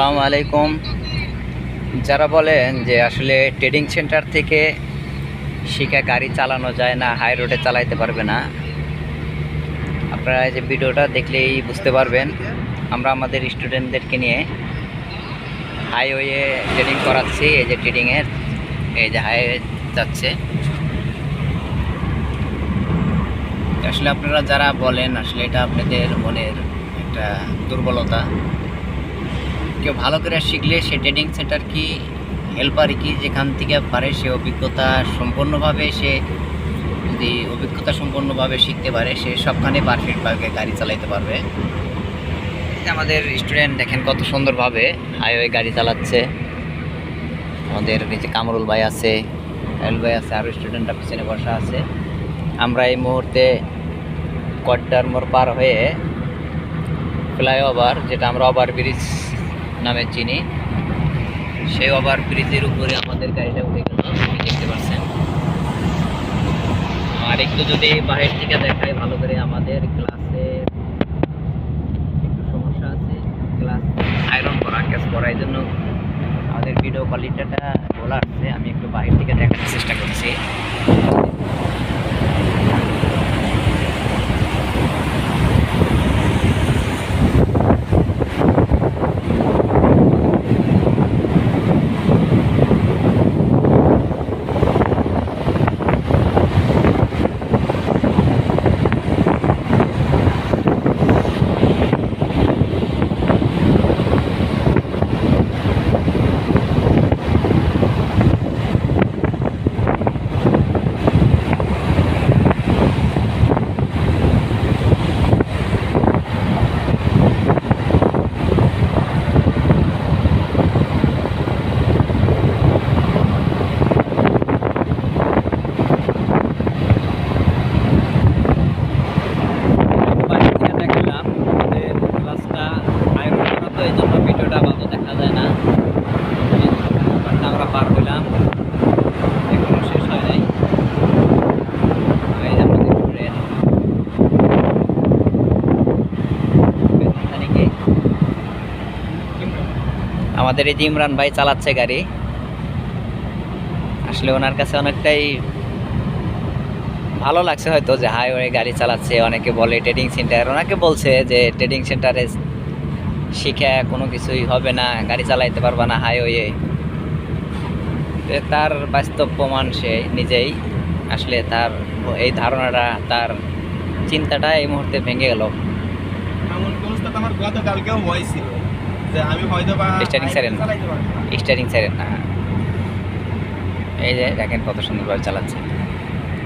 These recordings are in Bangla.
আসসালামু আলাইকুম। যারা বলেন যে আসলে ট্রেডিং সেন্টার থেকে শিখে গাড়ি চালানো যায় না, হাই রোডে চালাইতে পারবে না, আপনারা এই যে ভিডিওটা দেখলেই বুঝতে পারবেন। আমরা আমাদের স্টুডেন্টদেরকে নিয়ে হাইওয়ে ট্রেডিং করাচ্ছি। এই যে ট্রেডিংয়ের এই যে হাইওয়ে যাচ্ছে। আসলে আপনারা যারা বলেন আসলে এটা আপনাদের মনের একটা দুর্বলতা। কেউ ভালো করে শিখলে সে ট্রেনিং সেন্টার কি হেল্পার কি যেখান থেকে পারে সে অভিজ্ঞতা সম্পূর্ণভাবে শিখতে পারে, সে সবখানে পারফেক্টভাবে গাড়ি চালাইতে পারবে। আমাদের স্টুডেন্ট দেখেন কত সুন্দরভাবে হাইওয়ে গাড়ি চালাচ্ছে। আমাদের নিচে কামরুল ভাই আছে, এল ভাই আছে, আরও স্টুডেন্টরা পিছনে বসা আছে। আমরা এই মুহূর্তে কড্ডার মোড় পার হয়ে ফ্লাইওভার, যেটা আমরা ওভারব্রিজ নামে চিনি, সেই ওভারব্রিজের উপরে আমাদের গাড়িটা উঠে গেল, দেখতে পাচ্ছেন। আর একটু যদি বাহির থেকে দেখায় ভালো করে, আমাদের গ্লাসে একটু সমস্যা আছে, গ্লাস আয়রন করা, ক্যাশ করা, এই জন্য আমাদের ভিডিও কোয়ালিটিটা ভালো আসছে। আমি একটু বাহির থেকে দেখার চেষ্টা করছি। আমরা পার হইলাম, এখনো শেষ হয় নাই। আমাদের এই যে ইমরান ভাই চালাচ্ছে গাড়ি। আসলে ওনার কাছে অনেকটাই ভালো লাগছে হয়তো যে হাইওয়ে গাড়ি চালাচ্ছে। অনেকে বলে ট্রেডিং সেন্টার, ওনাকে বলছে যে ট্রেডিং সেন্টারে শিখে কোনো কিছুই হবে না, গাড়ি চালাইতে পারবা না হাইওয়ে। তার বাস্তব প্রমাণ সে নিজেই। আসলে তার এই ধারণাটা, তার চিন্তাটা এই মুহূর্তে ভেঙে গেল। স্টারিং সাইরেন না, এই যে দেখেন কত সুন্দরভাবে চালাচ্ছে,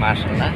মাশাআল্লাহ।